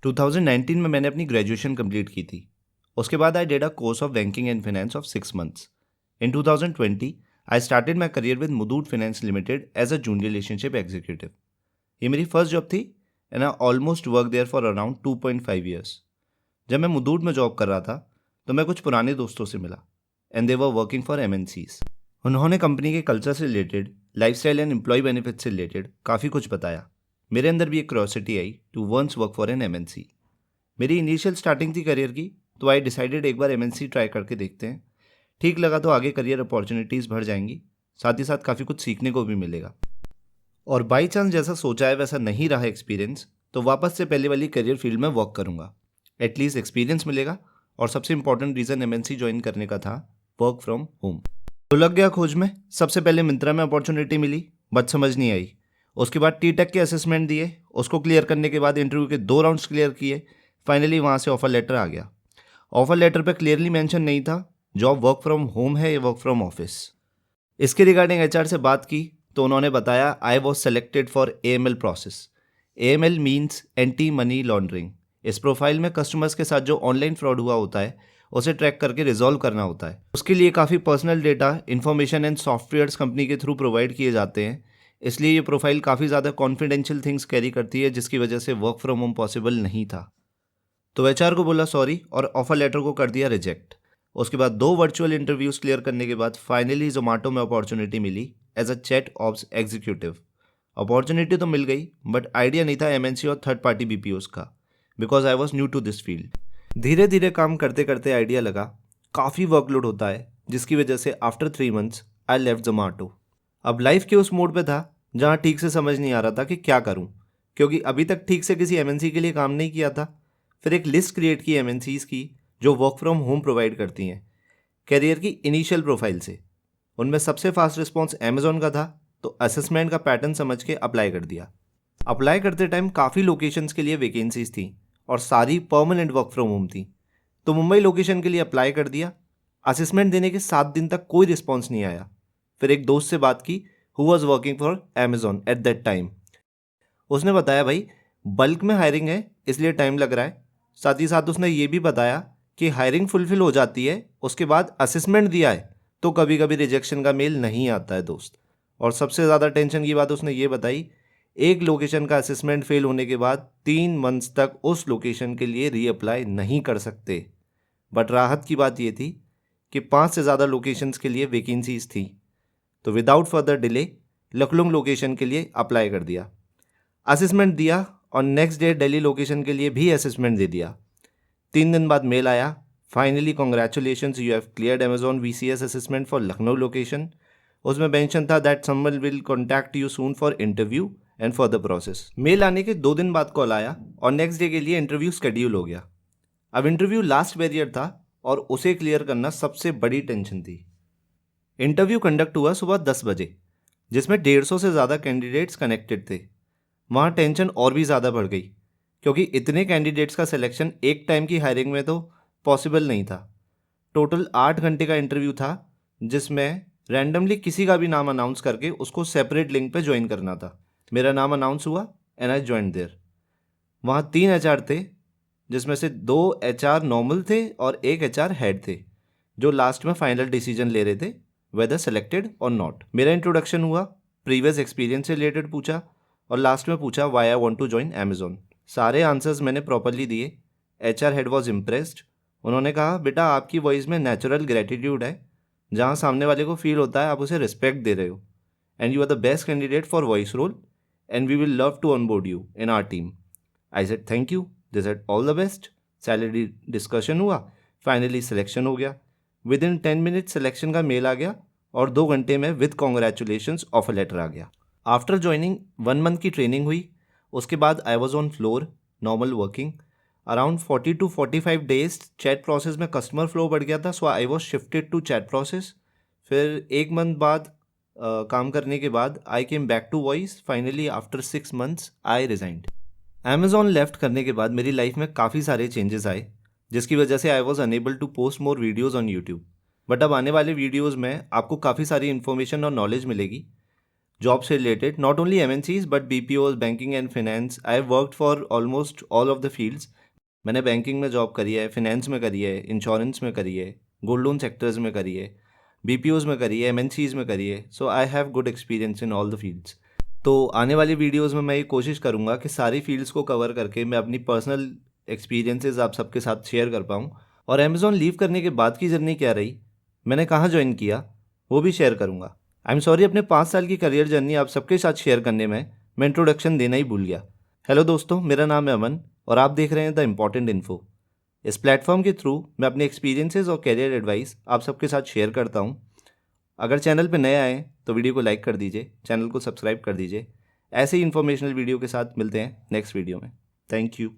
2019 में मैंने अपनी ग्रेजुएशन कंप्लीट की थी। उसके बाद I did a course of banking and finance of 6 months। In 2020 I started my career with Muthoot finance limited as a junior relationship executive. ये मेरी फर्स्ट जॉब थी and I almost work there for around 2.5 years। जब मैं मुथूट में job कर रहा था तो मैं कुछ पुराने दोस्तों से मिला and they were working for MNCs। उन्होंने कंपनी के कल्चर से related, lifestyle and employ benefit से रिलेटेड काफ़ी कुछ बताया। मेरे अंदर भी एक क्यूरियोसिटी आई to once work for an MNC। मेरी इनिशियल स्टार्टिंग थी करियर की, तो आई डिसाइडेड एक बार MNC ट्राई करके देखते हैं। ठीक लगा तो आगे करियर अपॉर्चुनिटीज़ बढ़ जाएंगी, साथ ही साथ काफ़ी कुछ सीखने को भी मिलेगा। और बाई चांस जैसा सोचा है वैसा नहीं रहा एक्सपीरियंस, तो वापस से पहले वाली करियर फील्ड में वर्क करूँगा। एटलीस्ट एक्सपीरियंस मिलेगा। और सबसे इंपॉर्टेंट रीज़न MNC ज्वाइन करने का था, वर्क फ्रॉम होम। तो लग गया खोज में। सबसे पहले मिंत्रा में अपॉर्चुनिटी मिली, बट समझ नहीं आई। उसके बाद टी-टेक के असेसमेंट दिए, उसको क्लियर करने के बाद इंटरव्यू के 2 राउंड्स क्लियर किए। फाइनली वहाँ से ऑफर लेटर आ गया। ऑफर लेटर पे क्लियरली मेंशन नहीं था जॉब वर्क फ्रॉम होम है या वर्क फ्रॉम ऑफिस। इसके रिगार्डिंग HR से बात की तो उन्होंने बताया I was selected for AML process. AML means anti money laundering. इस प्रोफाइल में कस्टमर्स के साथ जो ऑनलाइन फ्रॉड हुआ होता है उसे ट्रैक करके रिजॉल्व करना होता है। उसके लिए काफ़ी personal data, information and softwares company के थ्रू प्रोवाइड किए जाते हैं। इसलिए ये प्रोफाइल काफ़ी ज़्यादा कॉन्फिडेंशियल थिंग्स कैरी करती है, जिसकी वजह से वर्क फ्रॉम होम पॉसिबल नहीं था। तो HR को बोला सॉरी और ऑफर लेटर को कर दिया रिजेक्ट। उसके बाद 2 वर्चुअल इंटरव्यूज़ क्लियर करने के बाद फाइनली जोमेटो में अपॉर्चुनिटी मिली as a chat ops executive. Opportunity तो मिल गई, बट आइडिया नहीं था MNC और थर्ड पार्टी BPOs का, because I was new to this field. धीरे धीरे काम करते करते आइडिया लगा काफ़ी वर्कलोड होता है, जिसकी वजह से after 3 months I left Zomato. अब लाइफ के उस मोड पे था जहाँ ठीक से समझ नहीं आ रहा था कि क्या करूँ, क्योंकि अभी तक ठीक से किसी MNC के लिए काम नहीं किया था। फिर एक लिस्ट क्रिएट की MNCs की जो वर्क फ्रॉम होम प्रोवाइड करती हैं कैरियर की इनिशियल प्रोफाइल से। उनमें सबसे फास्ट रिस्पॉन्स Amazon का था, तो असेसमेंट का पैटर्न समझ के अप्लाई कर दिया। अप्लाई करते टाइम काफ़ी लोकेशंस के लिए वैकेंसीज थी और सारी परमानेंट वर्क फ्रॉम होम थी, तो मुंबई लोकेशन के लिए अप्लाई कर दिया। असेसमेंट देने के 7 दिन तक कोई रिस्पॉन्स नहीं आया। फिर एक दोस्त से बात की who was working for Amazon at that time. उसने बताया भाई बल्क में हायरिंग है इसलिए टाइम लग रहा है। साथ ही साथ उसने ये भी बताया कि हायरिंग फुलफिल हो जाती है, उसके बाद असेसमेंट दिया है तो कभी कभी रिजेक्शन का मेल नहीं आता है दोस्त। और सबसे ज़्यादा टेंशन की बात उसने ये बताई, एक लोकेशन का असेसमेंट फेल होने के बाद 3 months तक उस लोकेशन के लिए रीअप्लाई नहीं कर सकते। बट राहत की बात ये थी कि 5 से ज़्यादा लोकेशंस के लिए वैकेंसीज थी, तो without further delay Lucknow location के लिए अप्लाई कर दिया। असेसमेंट दिया और नेक्स्ट डे दिल्ली लोकेशन के लिए भी असेसमेंट दे दिया। 3 दिन बाद मेल आया, finally congratulations you have cleared Amazon VCS assessment for Lucknow location. उसमें मेंशन था that someone will contact you soon for interview and for the process. Mail आने के 2 दिन बाद कॉल आया और नेक्स्ट डे के लिए इंटरव्यू शेड्यूल हो गया। अब इंटरव्यू लास्ट बैरियर था और उसे क्लियर करना सबसे बड़ी टेंशन थी। इंटरव्यू कंडक्ट हुआ सुबह 10 बजे, जिसमें 150 से ज़्यादा कैंडिडेट्स कनेक्टेड थे। वहाँ टेंशन और भी ज़्यादा बढ़ गई, क्योंकि इतने कैंडिडेट्स का सिलेक्शन एक टाइम की हायरिंग में तो पॉसिबल नहीं था। टोटल 8 घंटे का इंटरव्यू था, जिसमें रैंडमली किसी का भी नाम अनाउंस करके उसको सेपरेट लिंक पे ज्वाइन करना था। मेरा नाम अनाउंस हुआ एंड आई ज्वाइन देयर। वहाँ 3 HR थे, जिसमें से 2 HR नॉर्मल थे और 1 HR हेड थे, जो लास्ट में फाइनल डिसीजन ले रहे थे वेदर सेलेक्टेड और नॉट। मेरा इंट्रोडक्शन हुआ, प्रीवियस एक्सपीरियंस से रिलेटेड पूछा और लास्ट में पूछा why I want to join Amazon। सारे आंसर्स मैंने प्रॉपरली दिए। HR head was impressed. उन्होंने कहा बेटा आपकी वॉइस में नेचुरल ग्रेटिट्यूड है, जहाँ सामने वाले को फील होता है आप उसे रिस्पेक्ट दे रहे हो, and you are the best candidate for voice role and we will love to onboard you in our team. I said thank you, they said all the best. Salary discussion हुआ, finally selection हो गया। Within 10 minute selection का mail आ गया और 2 घंटे में विद कॉन्ग्रेचुलेशंस ऑफर लेटर आ गया। आफ्टर ज्वाइनिंग 1 month की ट्रेनिंग हुई। उसके बाद I was on floor normal working. Around 40 to 45 days chat process में कस्टमर फ्लो बढ़ गया था, so I was shifted to chat process. फिर 1 month बाद काम करने के बाद I came back to voice. Finally after 6 months I resigned. Amazon left करने के बाद मेरी लाइफ में काफ़ी सारे चेंजेस आए, जिसकी वजह से I was unable to post more videos on YouTube. But अब आने वाले वीडियोज़ में आपको काफ़ी सारी इन्फॉर्मेशन और नॉलेज मिलेगी जॉब से related, not only MNCs but BPOs, banking and finance. I have worked for almost all of the fields. मैंने बैंकिंग में जॉब करी है, फिनेंस में करी है, इंश्योरेंस में करी है, गोल्ड लोन सेक्टर्स में करी है, बीपीओज में करी है, एमएनसीज में करी है। So I have good experience in all the fields. तो आने वाली वीडियोज़ में मैं ये कोशिश करूँगा कि सारी फील्ड्स को कवर करके मैं अपनी पर्सनल एक्सपीरियंसेस आप सबके साथ शेयर कर पाऊँ। और अमेज़ॉन लीव करने के बाद की जर्नी क्या रही, मैंने कहाँ ज्वाइन किया, वो भी शेयर करूँगा। आई एम सॉरी, अपने 5 साल की करियर जर्नी आप सबके साथ शेयर करने में मैं इंट्रोडक्शन देना ही भूल गया। हेलो दोस्तों, मेरा नाम है अमन और आप देख रहे हैं द इम्पॉर्टेंट इन्फो। इस प्लेटफॉर्म के थ्रू मैं अपने एक्सपीरियंसेस और करियर एडवाइस आप सबके साथ शेयर करता हूँ। अगर चैनल पर नए आए तो वीडियो को लाइक कर दीजिए, चैनल को सब्सक्राइब कर दीजिए। ऐसे ही इन्फॉर्मेशनल वीडियो के साथ मिलते हैं नेक्स्ट वीडियो में। Thank you.